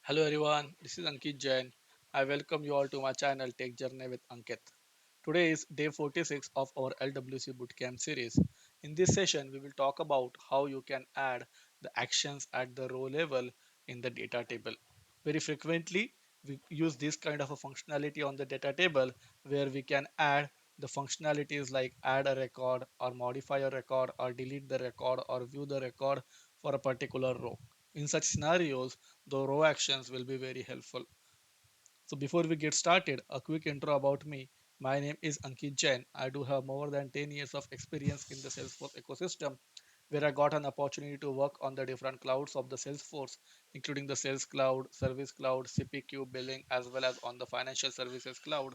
Hello everyone, this is Ankit Jain. I welcome you all to my channel Tech Journey with Ankit. Today is day 46 of our LWC Bootcamp series. In this session, we will talk about how you can add the actions at the row level in the data table. Very frequently, we use this kind of a functionality on the data table where we can add the functionalities like add a record or modify a record or delete the record or view the record for a particular row. In such scenarios, the row actions will be very helpful. So before we get started, a quick intro about me. My name is Ankit Jain. I do have more than 10 years of experience in the Salesforce ecosystem where I got an opportunity to work on the different clouds of the Salesforce, including the Sales Cloud, Service Cloud, CPQ, Billing, as well as on the Financial Services Cloud.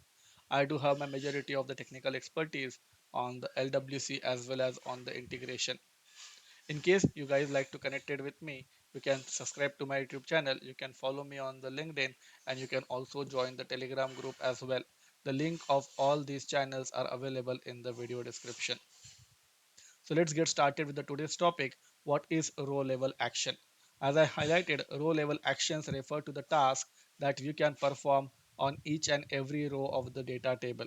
I do have my majority of the technical expertise on the LWC as well as on the integration. In case you guys like to connect it with me, you can subscribe to my YouTube channel, you can follow me on the LinkedIn, and you can also join the Telegram group as well. The link of all these channels are available in the video description. So let's get started with the today's topic. What is row level action? As I highlighted, row level actions refer to the task that you can perform on each and every row of the data table,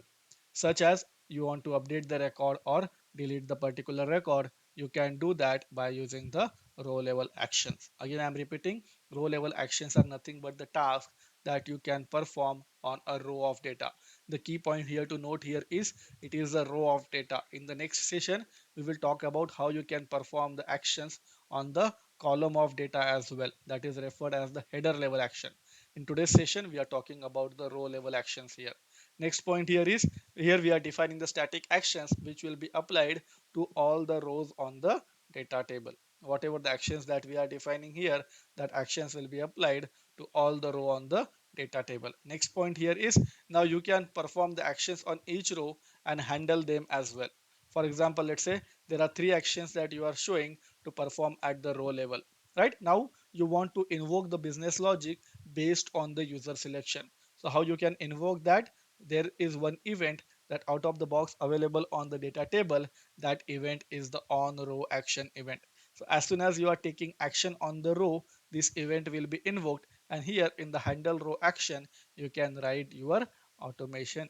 such as you want to update the record or delete the particular record. You can do that by using the row level actions. Again, I'm repeating, row level actions are nothing but the task that you can perform on a row of data. The key point here to note here is it is a row of data. In the next session, we will talk about how you can perform the actions on the column of data as well, that is referred as the header level action. In today's session, we are talking about the row level actions here. Next point here is, here we are defining the static actions which will be applied to all the rows on the data table. Whatever the actions that we are defining here, that actions will be applied to all the row on the data table. Next point here is, now you can perform the actions on each row and handle them as well. For example, let's say there are three actions that you are showing to perform at the row level. Right now, you want to invoke the business logic based on the user selection. So how you can invoke that? There is one event that out of the box available on the data table. That event is the on row action event. So as soon as you are taking action on the row, this event will be invoked, and here in the handle row action you can write your automation.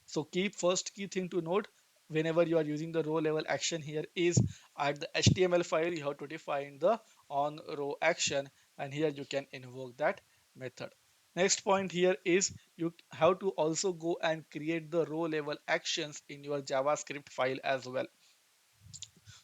So first key thing to note whenever you are using the row level action here is, at the HTML file you have to define the on row action, and here you can invoke that method. Next point here is, you have to also go and create the row level actions in your JavaScript file as well.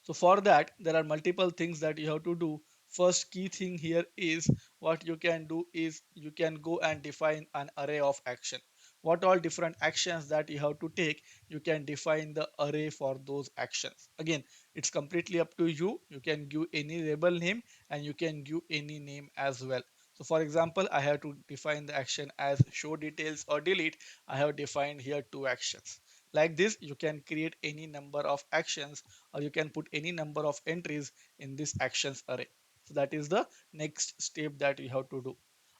So for that, there are multiple things that you have to do. First key thing here is, what you can do is you can go and define an array of action. What all different actions that you have to take, you can define the array for those actions. Again, it's completely up to you. You can give any label name and you can give any name as well. So for example, I have to define the action as show details or delete. I have defined here two actions. Like this, you can create any number of actions, or you can put any number of entries in this actions array. So that is the next step that you have to do.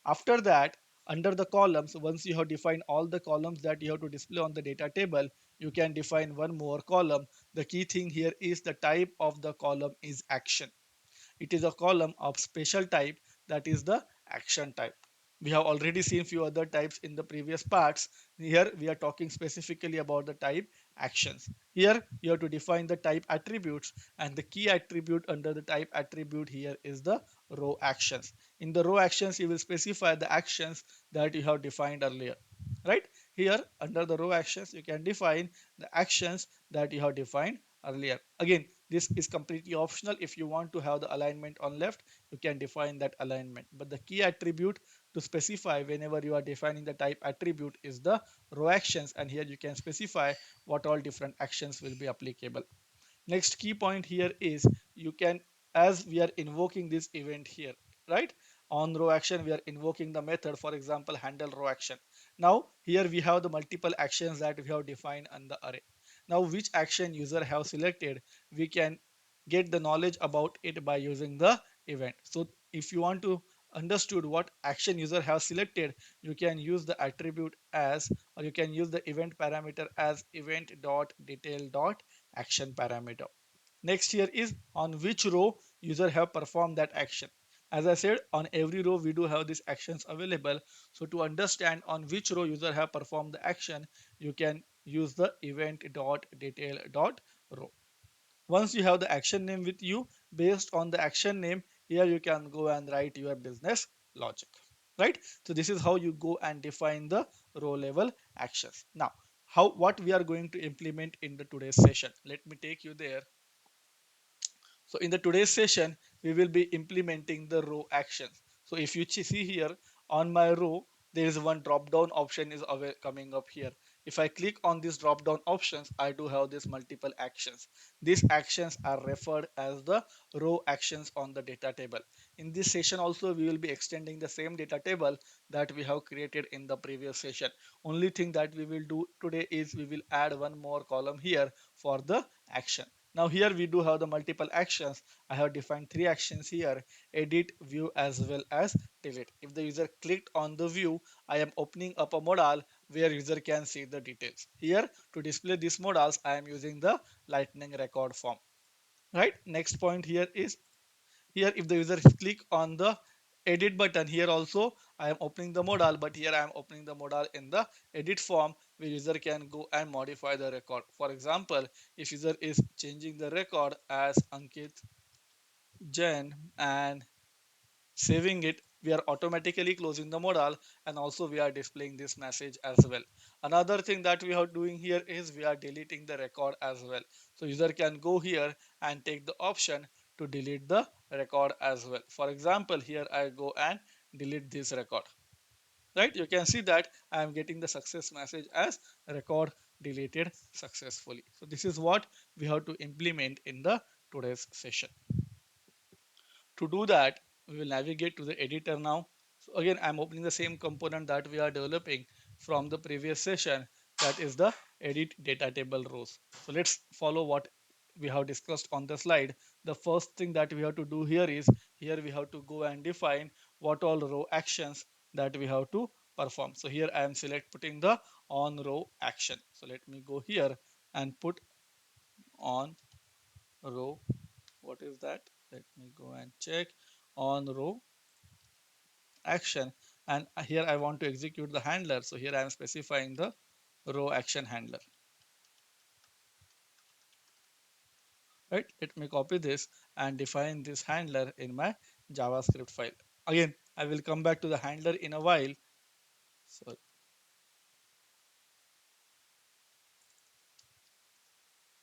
After that, under the columns, once you have defined all the columns that you have to display on the data table, you can define one more column. The key thing here is the type of the column is action. It is a column of special type, that is the action type. We have already seen few other types in the previous parts. Here we are talking specifically about the type actions. Here you have to define the type attributes, and the key attribute under the type attribute here is the row actions. In the row actions, you will specify the actions that you have defined earlier. Right? Here under the row actions, you can define the actions that you have defined earlier. Again, this is completely optional. If you want to have the alignment on left, you can define that alignment. But the key attribute to specify whenever you are defining the type attribute is the row actions, and here you can specify what all different actions will be applicable. Next key point here is, you can, as we are invoking this event here, right, on row action we are invoking the method, for example handle row action. Now here we have the multiple actions that we have defined on the array. Now which action user have selected, we can get the knowledge about it by using the event. So if you want to understood what action user have selected, you can use the attribute as, or you can use the event parameter as event dot detail dot action parameter. Next here is, on which row user have performed that action. As I said, on every row we do have these actions available. So to understand on which row user have performed the action, you can use the event dot detail dot row. Once you have the action name with you, based on the action name, here you can go and write your business logic, right? So this is how you go and define the row level actions. Now, how what we are going to implement in the today's session. Let me take you there. So in the today's session, we will be implementing the row actions. So if you see here on my row, there is one drop down option is coming up here. If I click on these drop down options, I do have these multiple actions. These actions are referred as the row actions on the data table. In this session also, we will be extending the same data table that we have created in the previous session. Only thing that we will do today is we will add one more column here for the action. Now here we do have the multiple actions. I have defined three actions here: edit, view, as well as delete. If the user clicked on the view, I am opening up a modal where user can see the details. Here to display these modals, I am using the lightning record form. Right. Next point here is here if the user click on the edit button, here also I am opening the modal, but here I am opening the modal in the edit form where user can go and modify the record. For example, if user is changing the record as Ankit Jain and saving it, we are automatically closing the modal, and also we are displaying this message as well. Another thing that we are doing here is we are deleting the record as well. So user can go here and take the option to delete the record as well. For example, here I go and delete this record. Right, you can see that I am getting the success message as record deleted successfully. So this is what we have to implement in the today's session. To do that, we will navigate to the editor now. So again, I'm opening the same component that we are developing from the previous session, that is the edit data table rows. So let's follow what we have discussed on the slide. The first thing that we have to do here is here we have to go and define what all row actions that we have to perform. So here I am putting the on row action. So let me go here and put on row. What is that? Let me go and check on row action, and here I want to execute the handler. So here I am specifying the row action handler. Right, let me copy this and define this handler in my JavaScript file. Again, I will come back to the handler in a while. So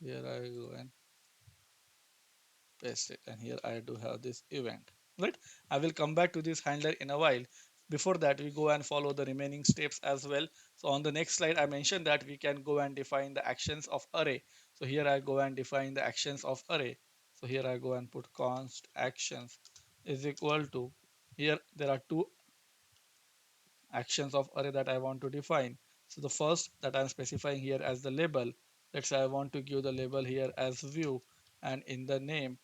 here I go and paste it, and here I do have this event. Right, I will come back to this handler in a while. Before that, we go and follow the remaining steps as well. So on the next slide, I mentioned that we can go and define the actions of array. So here I go and define the actions of array. So here I go and put const actions is equal to, here there are two actions of array that I want to define. So the first that I'm specifying here as the label, let's say I want to give the label here as view, and in the name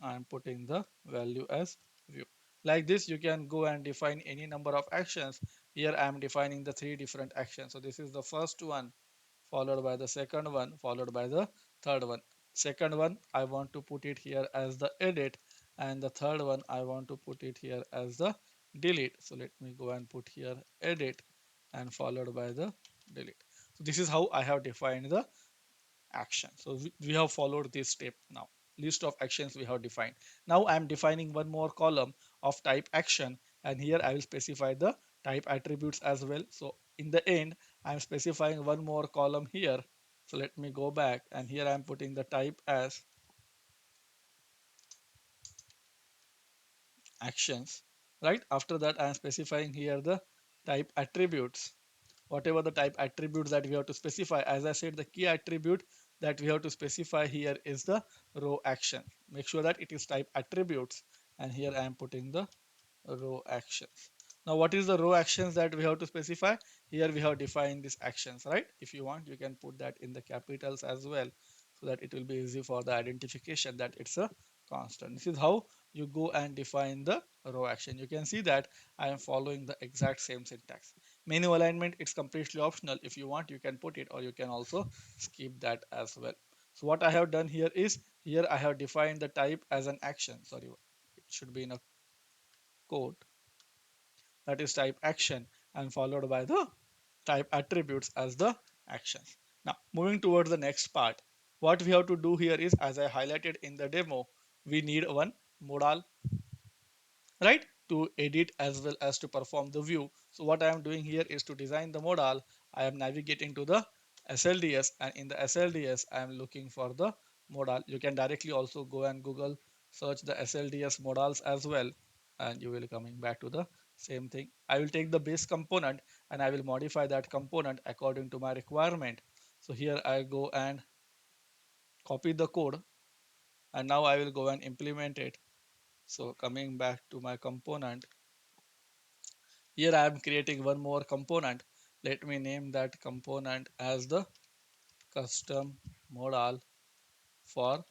I'm putting the value as view. Like this, you can go and define any number of actions. Here I am defining the three different actions. So this is the first one, followed by the second one, followed by the third one. Second one, I want to put it here as the edit, and the third one, I want to put it here as the delete. So let me go and put here edit and followed by the delete. So this is how I have defined the action. So we have followed this step now. List of actions we have defined. Now I am defining one more column of type action, and here I will specify the type attributes as well. So in the end, I am specifying one more column here. So let me go back, and here I am putting the type as actions. Right, after that I am specifying here the type attributes, whatever the type attributes that we have to specify. As I said, the key attribute that we have to specify here is the row action. Make sure that it is type attributes, and here I am putting the row actions. Now what is the row actions that we have to specify? Here we have defined these actions, right? If you want, you can put that in the capitals as well, so that it will be easy for the identification that it's a constant. This is how you go and define the row action. You can see that I am following the exact same syntax. Menu alignment, it's completely optional. If you want, you can put it, or you can also skip that as well. So what I have done here is, here I have defined the type as an action. Sorry, should be in a quote, that is type action, and followed by the type attributes as the actions. Now, moving towards the next part, what we have to do here is, as I highlighted in the demo, we need one modal, right, to edit as well as to perform the view. So what I am doing here is to design the modal. I am navigating to the SLDS, and in the SLDS I am looking for the modal. You can directly also go and Google search the SLDS modals as well, and you will coming back to the same thing. I will take the base component and I will modify that component according to my requirement. So here I go and copy the code, and now I will go and implement it. So coming back to my component, here I am creating one more component. Let me name that component as the custom modal for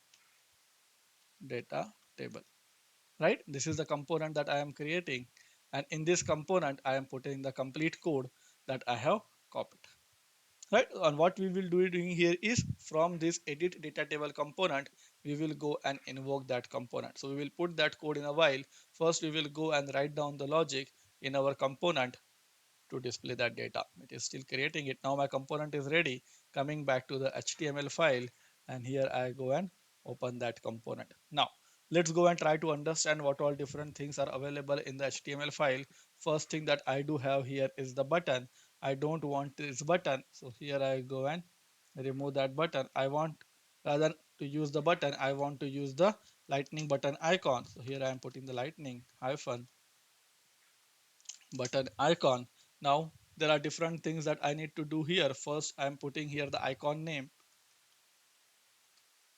data table. Right? This is the component that I am creating. And in this component, I am putting the complete code that I have copied. Right? And what we will do doing here is, from this edit data table component, we will go and invoke that component. So we will put that code in a while. First, we will go and write down the logic in our component to display that data. It is still creating it. Now my component is ready. Coming back to the HTML file, and here I go and open that component. Now let's go and try to understand what all different things are available in the HTML file. First thing that I do have here is the button. I don't want this button, so here I go and remove that button. I want, rather to use the button, I want to use the lightning button icon. So here I am putting the lightning hyphen button icon. Now there are different things that I need to do here. First, I am putting here the icon name.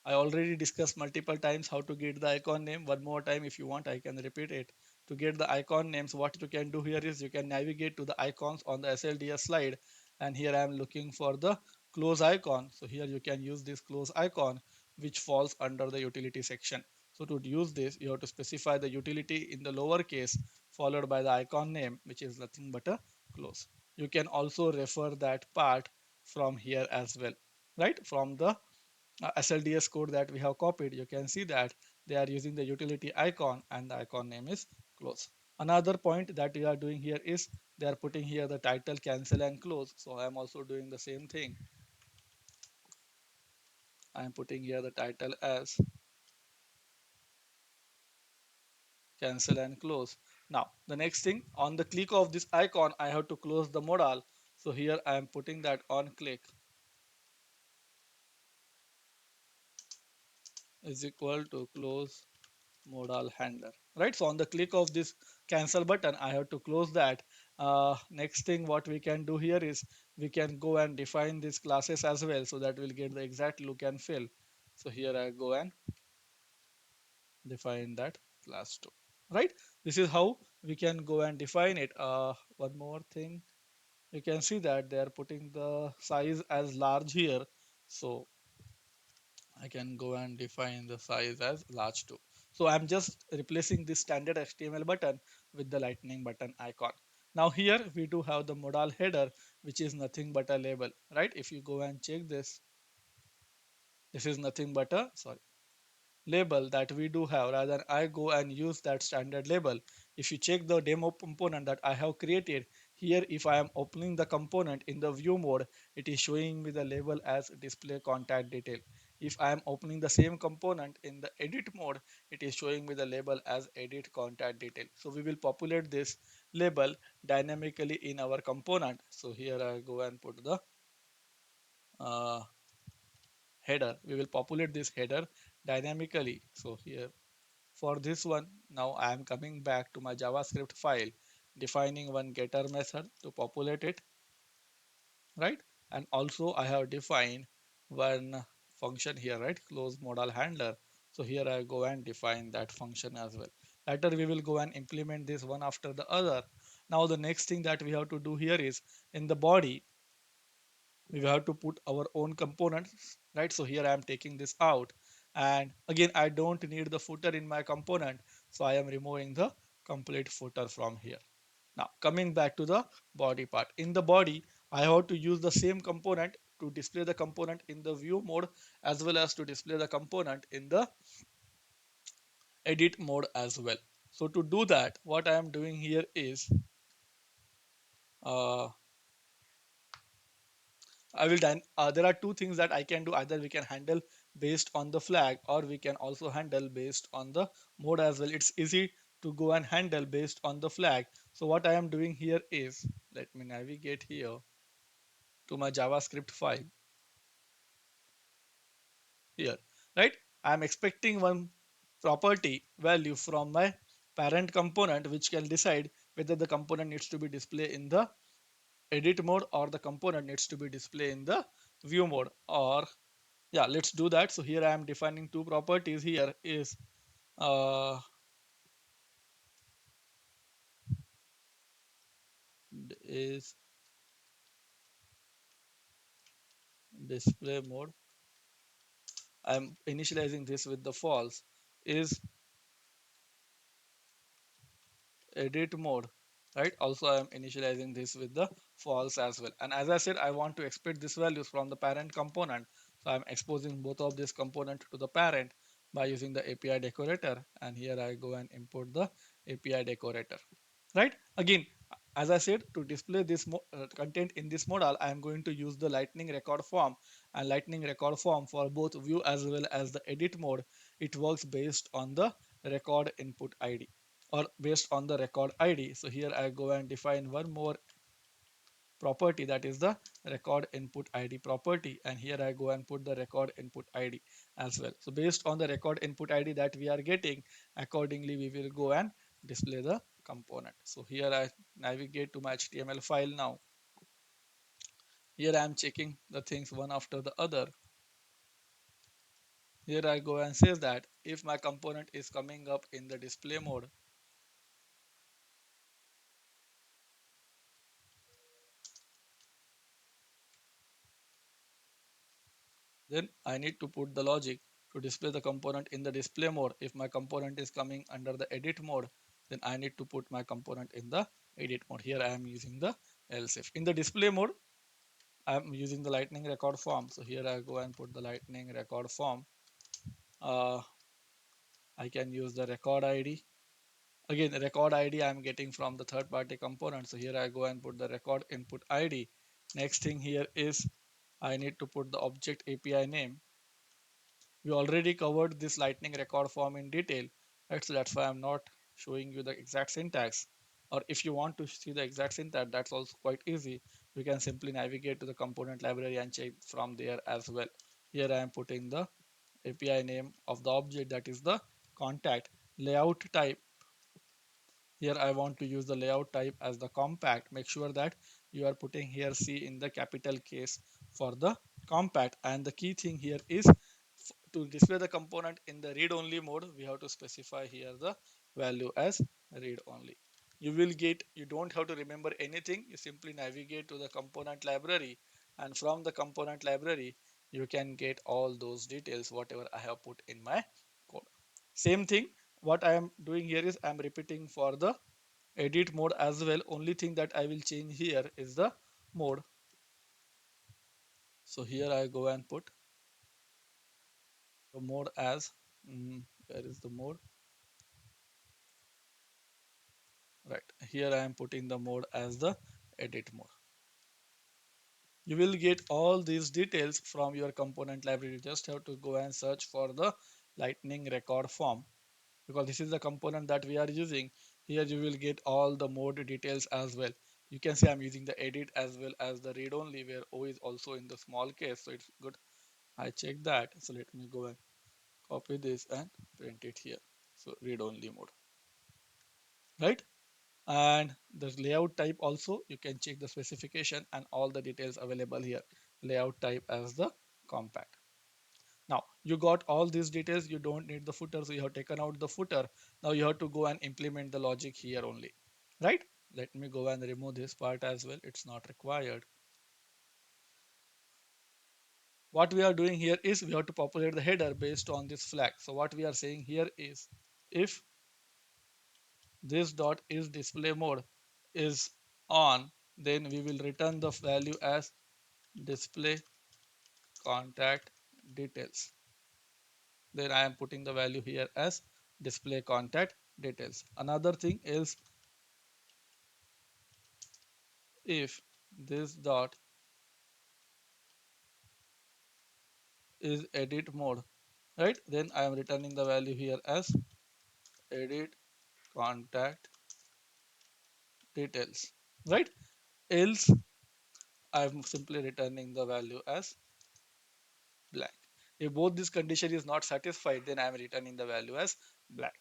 I already discussed multiple times how to get the icon name. One more time, if you want, I can repeat it. To get the icon names, what you can do here is you can navigate to the icons on the SLDS slide, and here I am looking for the close icon. So here you can use this close icon, which falls under the utility section. So to use this, you have to specify the utility in the lowercase followed by the icon name, which is nothing but a close. You can also refer that part from here as well, right? From the SLDS code that we have copied, you can see that they are using the utility icon and the icon name is close. Another point that we are doing here is they are putting here the title cancel and close. So I am also doing the same thing. I am putting here the title as cancel and close. Now the next thing, on the click of this icon, I have to close the modal. So here I am putting that on click is equal to close modal handler, right? So on the click of this cancel button, I have to close that. Next thing what we can do here is we can go and define these classes as well, so that we'll get the exact look and feel. So here I go and define that class 2, right? This is how we can go and define it. One more thing, you can see that they are putting the size as large here. So I can go and define the size as large too. So I'm just replacing this standard HTML button with the lightning button icon. Now here we do have the modal header, which is nothing but a label, right? If you go and check this, this is nothing but a, sorry, label that we do have. Rather than I go and use that standard label. If you check the demo component that I have created here, if I am opening the component in the view mode, it is showing me the label as display contact detail. If I am opening the same component in the edit mode, it is showing me the label as edit contact detail. So we will populate this label dynamically in our component. So here I go and put the uh, header. We will populate this header dynamically. So here, for this one, now I am coming back to my JavaScript file, defining one getter method to populate it, right? And also I have defined one function here, right? Close modal handler. So here I go and define that function as well. Later we will go and implement this one after the other. Now the next thing that we have to do here is, in the body, we have to put our own components, right? So here I am taking this out, and again I don't need the footer in my component, so I am removing the complete footer from here. Now coming back to the body part, in the body I have to use the same component to display the component in the view mode, as well as to display the component in the edit mode as well. So to do that, what I am doing here is uh, there are two things that I can do. Either we can handle based on the flag, or we can also handle based on the mode as well. It's easy to go and handle based on the flag. So what I am doing here is, let me navigate here to my JavaScript file here, right? I am expecting one property value from my parent component, which can decide whether the component needs to be displayed in the edit mode or the component needs to be displayed in the view mode. Or yeah, let's do that. So here I am defining two properties. Here uh, is display mode. I'm initializing this with the false. Is edit mode, right? Also I am initializing this with the false as well. And as I said, I want to expect these values from the parent component. So I'm exposing both of this component to the parent by using the API decorator. And here I go and import the API decorator, right? Again, as I said, to display this content in this model, I am going to use the lightning record form. And lightning record form for both view as well as the edit mode, it works based on the record input ID, or based on the record ID. So here I go and define one more property, that is the record input ID property. And here I go and put the record input ID as well. So based on the record input ID that we are getting, accordingly we will go and display the component. So here I navigate to my HTML file now. Here I am checking the things one after the other. Here I go and says that if my component is coming up in the display mode, then I need to put the logic to display the component in the display mode. If my component is coming under the edit mode, then I need to put my component in the edit mode. Here I am using the else if. In the display mode, I am using the lightning record form. So here I go and put the lightning record form. I can use the record ID. Again, the record ID I am getting from the third party component. So here I go and put the record input ID. Next thing here is I need to put the object API name. We already covered this lightning record form in detail, right? So that's why I'm not showing you the exact syntax. Or if you want to see the exact syntax, that's also quite easy. We can simply navigate to the component library and check from there as well. Here I am putting the API name of the object, that is the contact. Layout type, here I want to use the layout type as the compact. Make sure that you are putting here C in the capital case for the compact. And the key thing here is to display the component in the read only mode, we have to specify here the value as read only. You don't have to remember anything. You simply navigate to the component library, and from the component library you can get all those details whatever I have put in my code. Same thing, what I am doing here is I am repeating for the edit mode as well. Only thing that I will change here is the mode. So here I go and put the mode as where is the mode, right here I am putting the mode as the edit mode. You will get all these details from your component library. You just have to go and search for the lightning record form, because this is the component that we are using. Here you will get all the mode details as well. You can see I'm using the edit as well as the read only, where O is also in the small case, so it's good I check that. So let me go and copy this and print it here. So read only mode, right? And the layout type also, you can check the specification and all the details available here. Layout type as the compact. Now you got all these details, you don't need the footer, so you have taken out the footer. Now you have to go and implement the logic here only, right? Let me go and remove this part as well, it's not required. What we are doing here is we have to populate the header based on this flag. So what we are saying here is, if this dot is display mode is on, then we will return the value as display contact details. Then I am putting the value here as display contact details. Another thing is if this dot is edit mode, right? Then I am returning the value here as edit contact details, right? Else I am simply returning the value as blank. If both this condition is not satisfied, then I am returning the value as blank.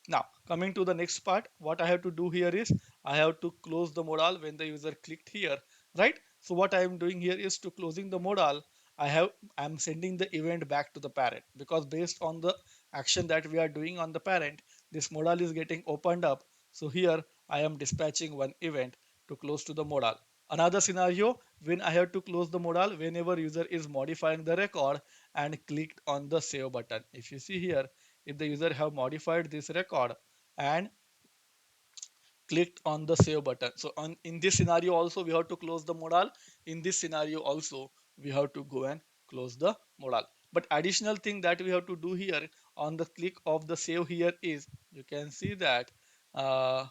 Now, coming to the next part, what I have to do here is I have to close the modal when the user clicked here, right? So what I am doing here is to closing the modal. I'm sending the event back to the parent because based on the action that we are doing on the parent, this modal is getting opened up. So here I am dispatching one event to close to the modal. Another scenario when I have to close the modal whenever user is modifying the record and clicked on the save button. If you see here, if the user have modified this record and clicked on the save button. So in this scenario also we have to close the modal. In this scenario also we have to go and close the modal. But additional thing that we have to do here on the click of the save here is you can see that uh,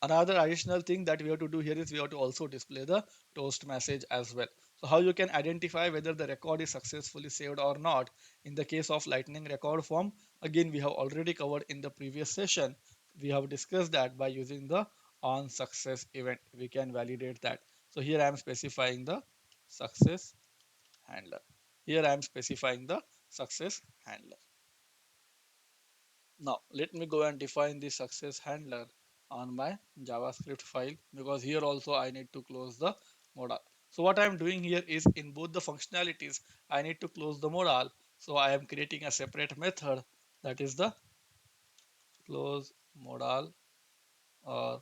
another additional thing that we have to do here is we have to also display the toast message as well. So how you can identify whether the record is successfully saved or not in the case of lightning record form, again we have already covered in the previous session. We have discussed that by using the on success event we can validate that. So here I am specifying the success handler. Here I am specifying the success handler. Now let me go and define the success handler on my JavaScript file because here also I need to close the modal. So what I am doing here is in both the functionalities I need to close the modal. So I am creating a separate method that is the close modal or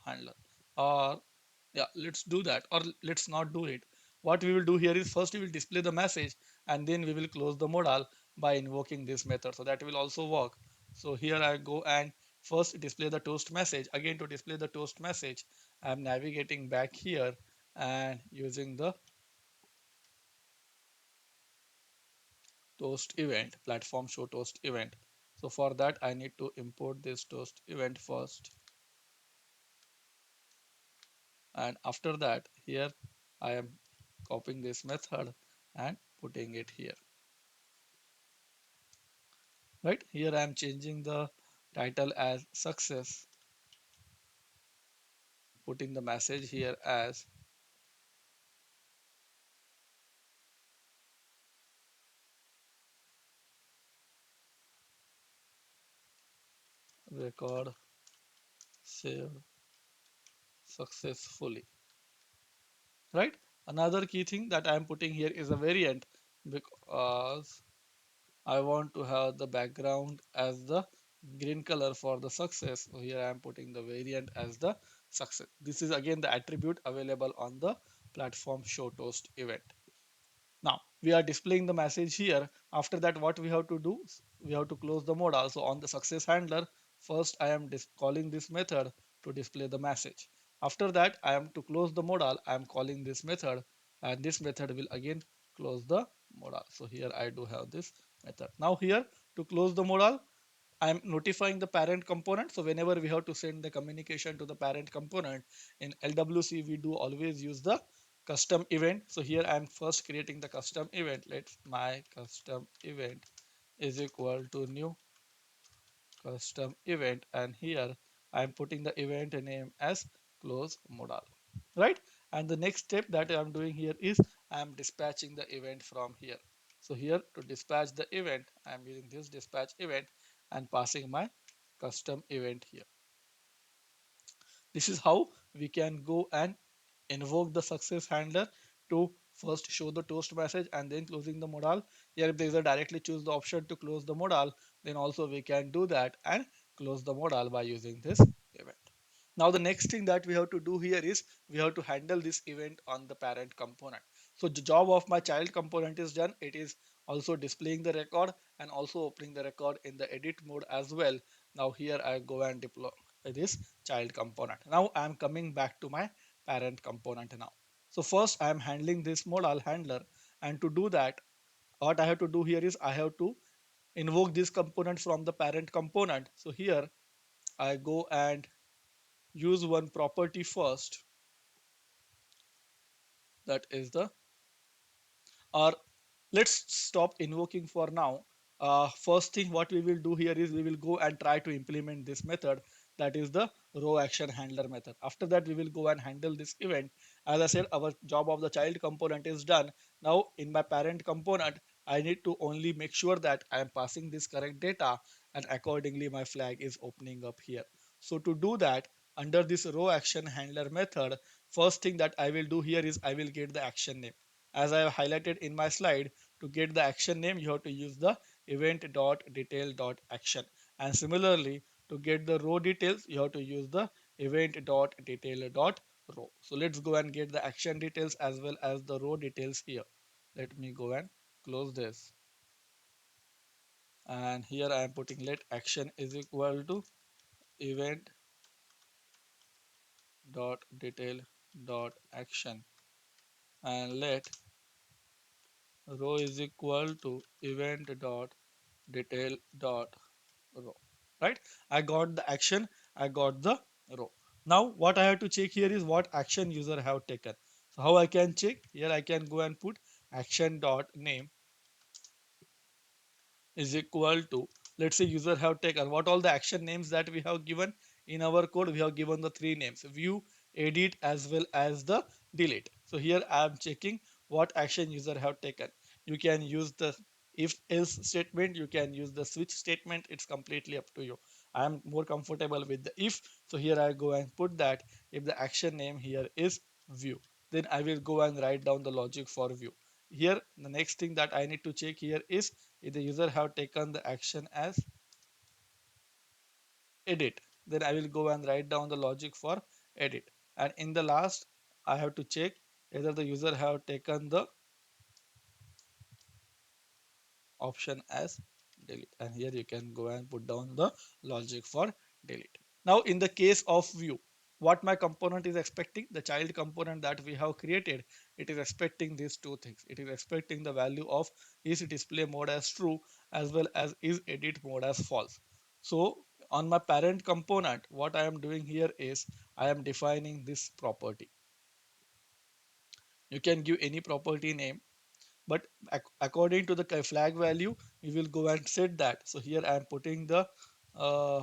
handler. Or yeah, let's do that or let's not do it. What we will do here is first we will display the message and then we will close the modal by invoking this method. So that will also work. So here I go and first display the toast message. Again, to display the toast message, I am navigating back here and using the toast event, platform show toast event. So for that I need to import this toast event first, and after that here I am copying this method and putting it here. Right here I am changing the title as success, putting the message here as record saved successfully. Right, another key thing that I am putting here is a variant because I want to have the background as the green color for the success. So here I am putting the variant as the success. This is again the attribute available on the platform show toast event. Now we are displaying the message here. After that, what we have to do? We have to close the modal. So on the success handler, first I am calling this method to display the message. After that, I am to close the modal. I am calling this method, and this method will again close the modal. So here I do have this method. Now here to close the modal, I'm notifying the parent component. So whenever we have to send the communication to the parent component in LWC, we do always use the custom event. So here I'm first creating the custom event. Let's my custom event is equal to new custom event, and here I'm putting the event name as close modal, right? And the next step that I'm doing here is I'm dispatching the event from here. So here to dispatch the event, I'm using this dispatch event and passing my custom event here. This is how we can go and invoke the success handler to first show the toast message and then closing the modal. Here if the user directly choose the option to close the modal, then also we can do that and close the modal by using this event. Now the next thing that we have to do here is we have to handle this event on the parent component. So the job of my child component is done. It is also displaying the record and also opening the record in the edit mode as well. Now here I go and deploy this child component. Now I am coming back to my parent component now. So first I am handling this modal handler, and to do that what I have to do here is I have to invoke this component from the parent component. So here I go and use one property first, that is the, or let's stop invoking for now. First thing what we will do here is we will go and try to implement this method, that is the row action handler method. After that we will go and handle this event. As I said, our job of the child component is done. Now in my parent component I need to only make sure that I am passing this correct data, and accordingly my flag is opening up here. So to do that, under this row action handler method, first thing that I will do here is I will get the action name. As I have highlighted in my slide, to get the action name you have to use the event.detail.action, and similarly to get the row details you have to use the event.detail.row. So let's go and get the action details as well as the row details here. Let me go and close this, and here I am putting let action is equal to event.detail.action, and let row is equal to event dot detail dot row. Right, I got the action, I got the row. Now what I have to check here is what action user have taken. So how I can check here, I can go and put action dot name is equal to, let's say user have taken what all the action names that we have given in our code. We have given the three names: view, edit, as well as the delete. So here I am checking what action user have taken. You can use the if else statement, you can use the switch statement, it's completely up to you. I am more comfortable with the if. So here I go and put that if the action name here is view, then I will go and write down the logic for view. Here the next thing that I need to check here is if the user have taken the action as edit, then I will go and write down the logic for edit. And in the last I have to check whether the user have taken the option as delete, and here you can go and put down the logic for delete. Now in the case of view, what my component is expecting, the child component that we have created, it is expecting these two things. It is expecting the value of is display mode as true as well as is edit mode as false. So on my parent component what I am doing here is I am defining this property. You can give any property name, but according to the flag value we will go and set that. So here I am putting the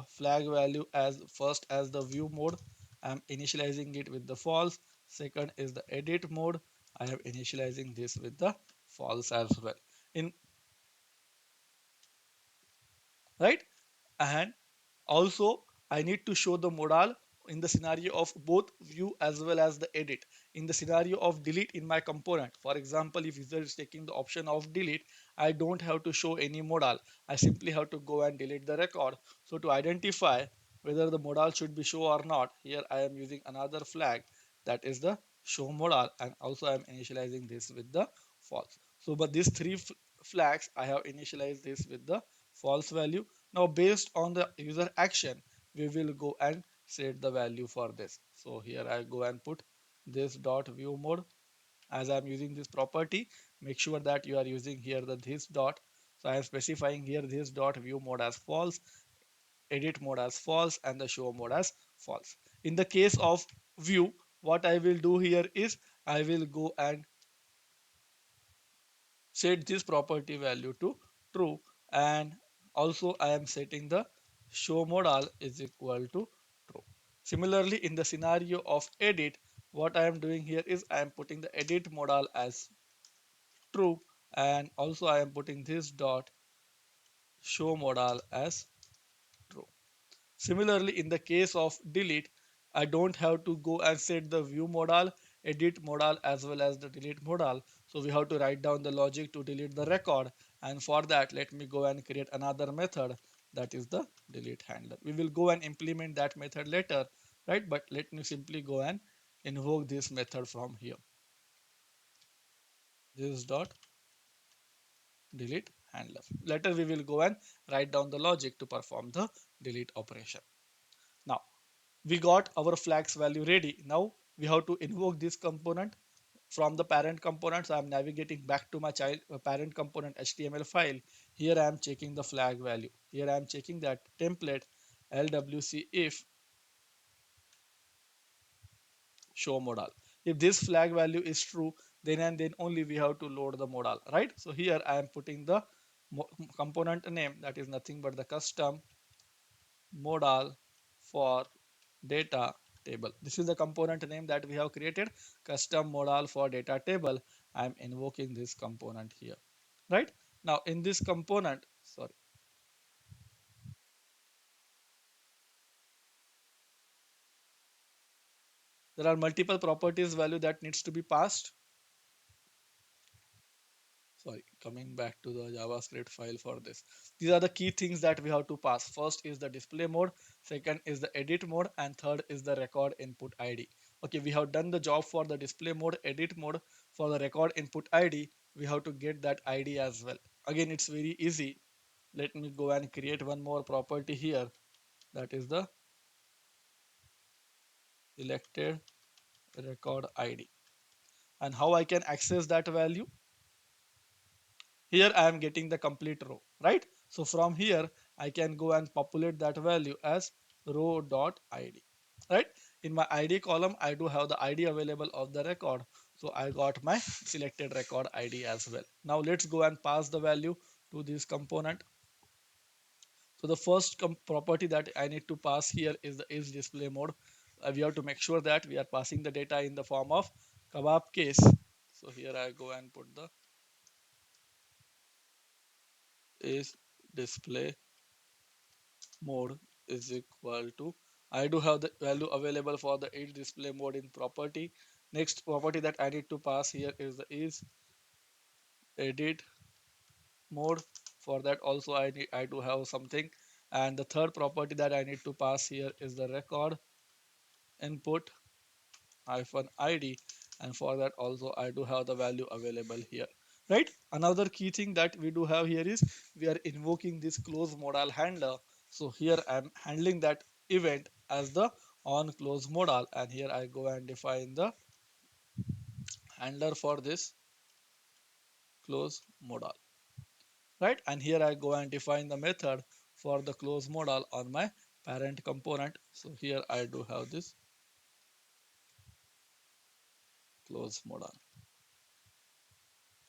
flag value as first as the view mode, I am initializing it with the false. Second is the edit mode, I am initializing this with the false as well. In right, and also I need to show the modal in the scenario of both view as well as the edit. In the scenario of delete in my component, for example, if user is taking the option of delete, I don't have to show any modal. I simply have to go and delete the record. So to identify whether the modal should be show or not, here I am using another flag, that is the show modal, and also I am initializing this with the false. So but these three flags I have initialized this with the false value. Now based on the user action we will go and set the value for this. So here I go and put this dot view mode. As I am using this property, make sure that you are using here the this dot. So I am specifying here this dot view mode as false, edit mode as false, and the show mode as false. In the case of view, what I will do here is I will go and set this property value to true, and also I am setting the show modal is equal to true. Similarly, in the scenario of edit, what I am doing here is I am putting the edit modal as true, and also I am putting this dot show modal as true. Similarly, in the case of delete, I don't have to go and set the view modal, edit modal, as well as the delete modal. So we have to write down the logic to delete the record. And for that, let me go and create another method, that is the delete handler. We will go and implement that method later, right? But let me simply go and invoke this method from here. This dot delete handler. Later we will go and write down the logic to perform the delete operation. Now we got our flags value ready. Now we have to invoke this component. From the parent components, I'm navigating back to my child parent component HTML file. Here I am checking the flag value. Here I am checking that template LWC if show modal. If this flag value is true, then and then only we have to load the modal, right? So here I am putting the component name, that is nothing but the custom modal for data table. This is the component name that we have created, custom modal for data table. I am invoking this component here, right? Now in this component, sorry, there are multiple properties value that needs to be passed. Sorry, coming back to the JavaScript file for this. These are the key things that we have to pass. First is the display mode, second is the edit mode, and third is the record input ID. Okay, we have done the job for the display mode, edit mode. For the record input ID, we have to get that ID as well. Again, it's very easy. Let me go and create one more property here. That is the selected record ID. And how I can access that value? Here I am getting the complete row, right? So from here I can go and populate that value as row.id, right? In my id column I do have the id available of the record, so I got my selected record id as well. Now let's go and pass the value to this component. So the first property that I need to pass here is the is display mode. We have to make sure that we are passing the data in the form of kebab case. So here I go and put the is display mode is equal to, I do have the value available for the edge display mode in property. Next property that I need to pass here is the is edit mode. For that also I do have something. And the third property that I need to pass here is the record input hyphen id, and for that also I do have the value available here, right? Another key thing that we do have here is we are invoking this close modal handler. So here I'm handling that event as the on close modal, and here I go and define the handler for this close modal, right? And here I go and define the method for the close modal on my parent component. So here I do have this close modal,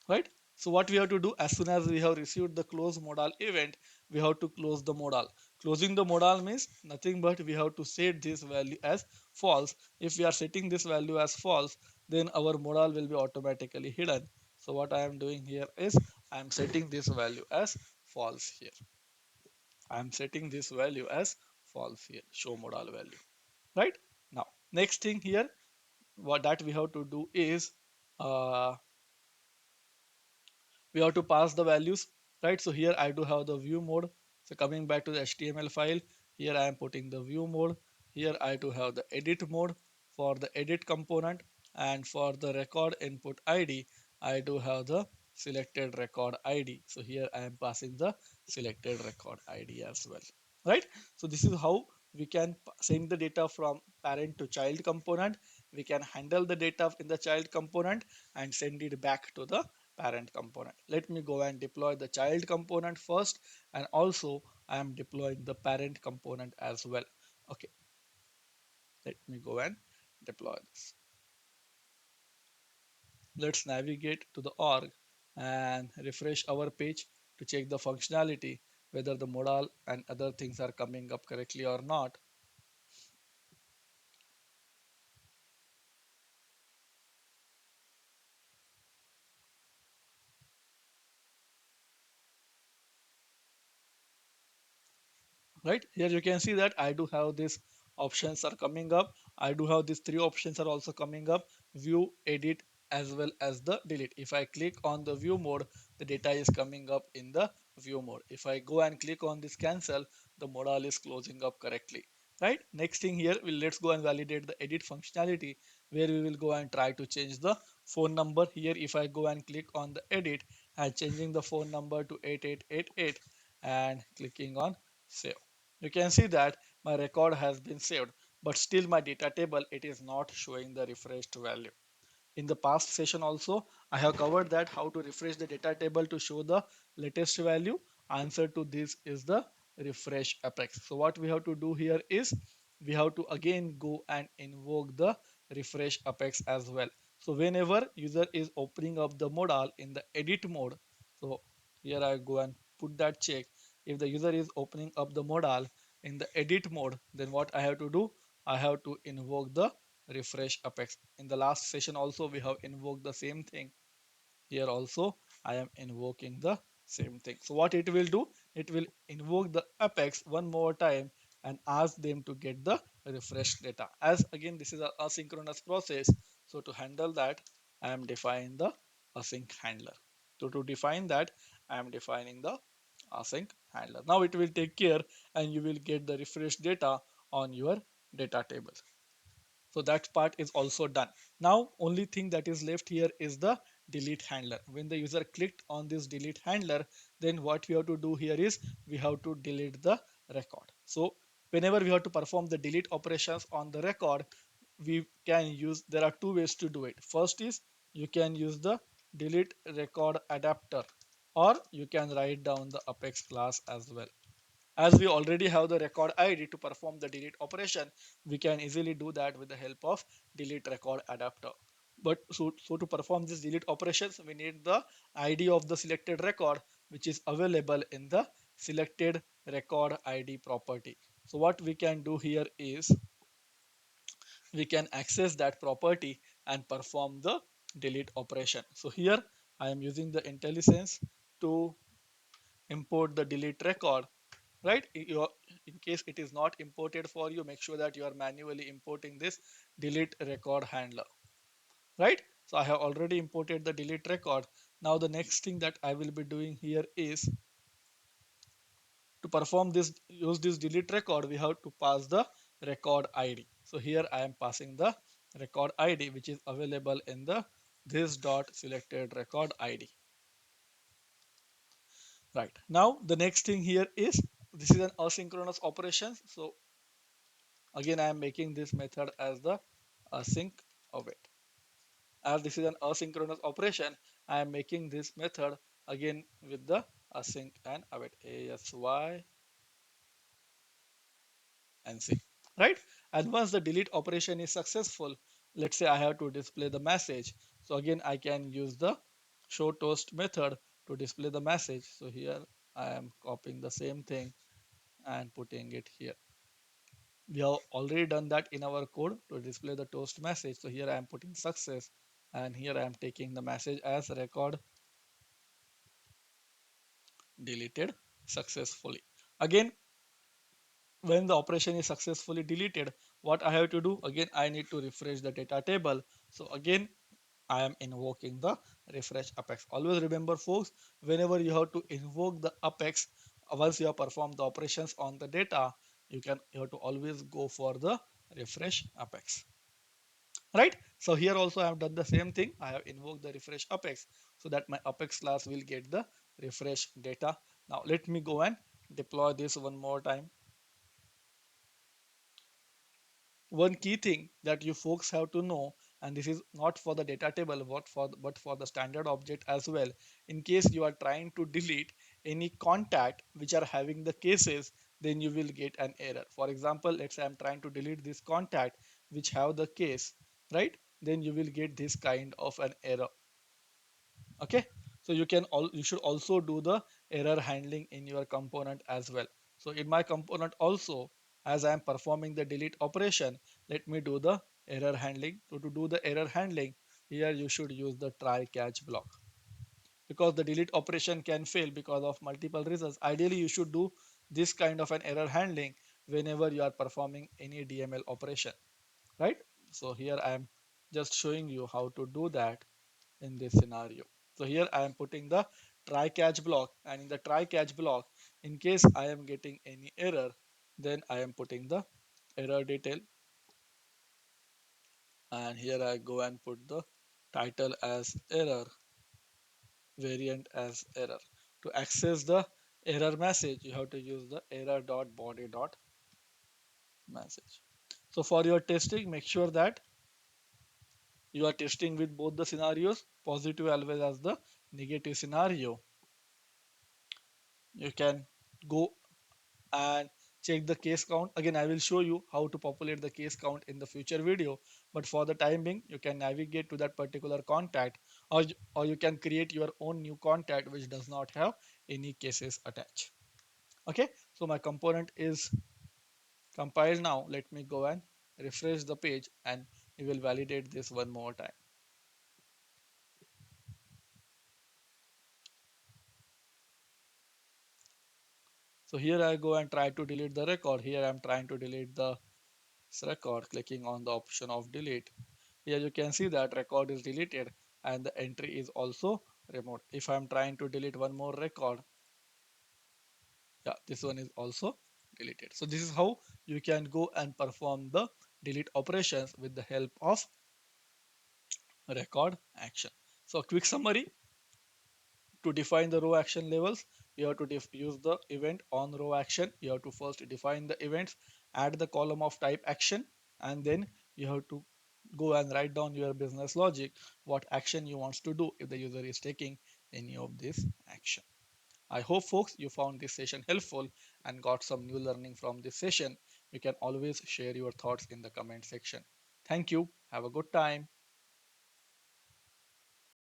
right? So what we have to do, as soon as we have received the close modal event, we have to close the modal. Closing the modal means nothing but we have to set this value as false. If we are setting this value as false, then our modal will be automatically hidden. So what I am doing here is I am setting this value as false here. I am setting this value as false here, show modal value, right? Now next thing here, what that we have to do is uh, we have to pass the values, right? So here I do have the view mode. So coming back to the HTML file, here I am putting the view mode. Here I do have the edit mode for the edit component, and for the record input ID, I do have the selected record ID. So here I am passing the selected record ID as well, right? So this is how we can send the data from parent to child component. We can handle the data in the child component and send it back to the parent component. Let me go and deploy the child component first, and also I am deploying the parent component as well. Okay, let me go and deploy this. Let's navigate to the org and refresh our page to check the functionality, whether the modal and other things are coming up correctly or not. Right here you can see that I do have these options are coming up. I do have these three options are also coming up: view, edit, as well as the delete. If I click on the view mode, the data is coming up in the view mode. If I go and click on this cancel, the modal is closing up correctly, right? Next thing here, let's go and validate the edit functionality, where we will go and try to change the phone number. Here if I go and click on the edit, I'm changing the phone number to 8888 and clicking on save. You can see that my record has been saved, but still my data table, it is not showing the refreshed value. In the past session also, I have covered that how to refresh the data table to show the latest value. Answer to this is the refresh apex. So what we have to do here is we have to again go and invoke the refresh apex as well. So whenever user is opening up the modal in the edit mode, so here I go and put that check. If the user is opening up the modal in the edit mode, then what I have to do? I have to invoke the refresh apex. In the last session also we have invoked the same thing. Here also I am invoking the same thing. So what it will do, it will invoke the apex one more time and ask them to get the refresh data. As again this is a asynchronous process, so to handle that I am defining the async handler. So to define that I am defining the async handler. Now it will take care and you will get the refresh data on your data table. So that part is also done. Now only thing that is left here is the delete handler. When the user clicked on this delete handler, then what we have to do here is we have to delete the record. So whenever we have to perform the delete operations on the record, we can use, there are two ways to do it. First is you can use the delete record adapter, or you can write down the apex class as well. As we already have the record ID to perform the delete operation, we can easily do that with the help of delete record adapter. But so to perform this delete operations, we need the ID of the selected record, which is available in the selected record ID property. So what we can do here is we can access that property and perform the delete operation. So here I am using the IntelliSense to import the delete record, right? In case it is not imported for you, make sure that you are manually importing this delete record handler, right? So I have already imported the delete record. Now the next thing that I will be doing here is to perform this, use this delete record, we have to pass the record ID. So here I am passing the record ID, which is available in the this dot selected record ID. Right, now the next thing here is this is an asynchronous operation. So again, I am making this method as the async await. As this is an asynchronous operation, I am making this method again with the async and await. ASY and C. Right? And once the delete operation is successful, let's say I have to display the message. So again, I can use the show toast method to display the message. So here I am copying the same thing and putting it here. We have already done that in our code to display the toast message. So here I am putting success and here I am taking the message as record deleted successfully. Again, when the operation is successfully deleted, what I have to do? Again, I need to refresh the data table. So again, I am invoking the refresh apex. Always remember folks, whenever you have to invoke the apex, once you have performed the operations on the data, you have to always go for the refresh apex. Right, so here also I have done the same thing. I have invoked the refresh apex so that my apex class will get the refresh data. Now let me go and deploy this one more time. One key thing that you folks have to know, and this is not for the data table but for the standard object as well, in case you are trying to delete any contact which are having the cases, then you will get an error. For example, let's say I'm trying to delete this contact which have the case, right? Then you will get this kind of an error. Okay, so you should also do the error handling in your component as well. So in my component also, as I am performing the delete operation, let me do the error handling. So to do the error handling, here you should use the try catch block, because the delete operation can fail because of multiple reasons. Ideally you should do this kind of an error handling whenever you are performing any DML operation, right? So here I am just showing you how to do that in this scenario. So here I am putting the try catch block, and in the try catch block, in case I am getting any error, then I am putting the error detail, and here I go and put the title as error, variant as error. To access the error message, you have to use the error.body.message. So for your testing, make sure that You are testing with both the scenarios, positive as well as the negative scenario. You can go and check the case count. Again, I will show you how to populate the case count in the future video. But for the time being, you can navigate to that particular contact, or you can create your own new contact which does not have any cases attached. Okay, so my component is compiled now. Let me go and refresh the page and we will validate this one more time. So here I go and try to delete the record. Here I'm trying to delete the record, clicking on the option of delete. Here you can see that record is deleted and the entry is also removed. If I'm trying to delete one more record, yeah, this one is also deleted. So this is how you can go and perform the delete operations with the help of record action. So quick summary: to define the row action levels, you have to use the event on row action. You have to first define the events, add the column of type action, and then you have to go and write down your business logic, what action you want to do if the user is taking any of this action. I hope folks you found this session helpful and got some new learning from this session. You can always share your thoughts in the comment section. Thank you. Have a good time.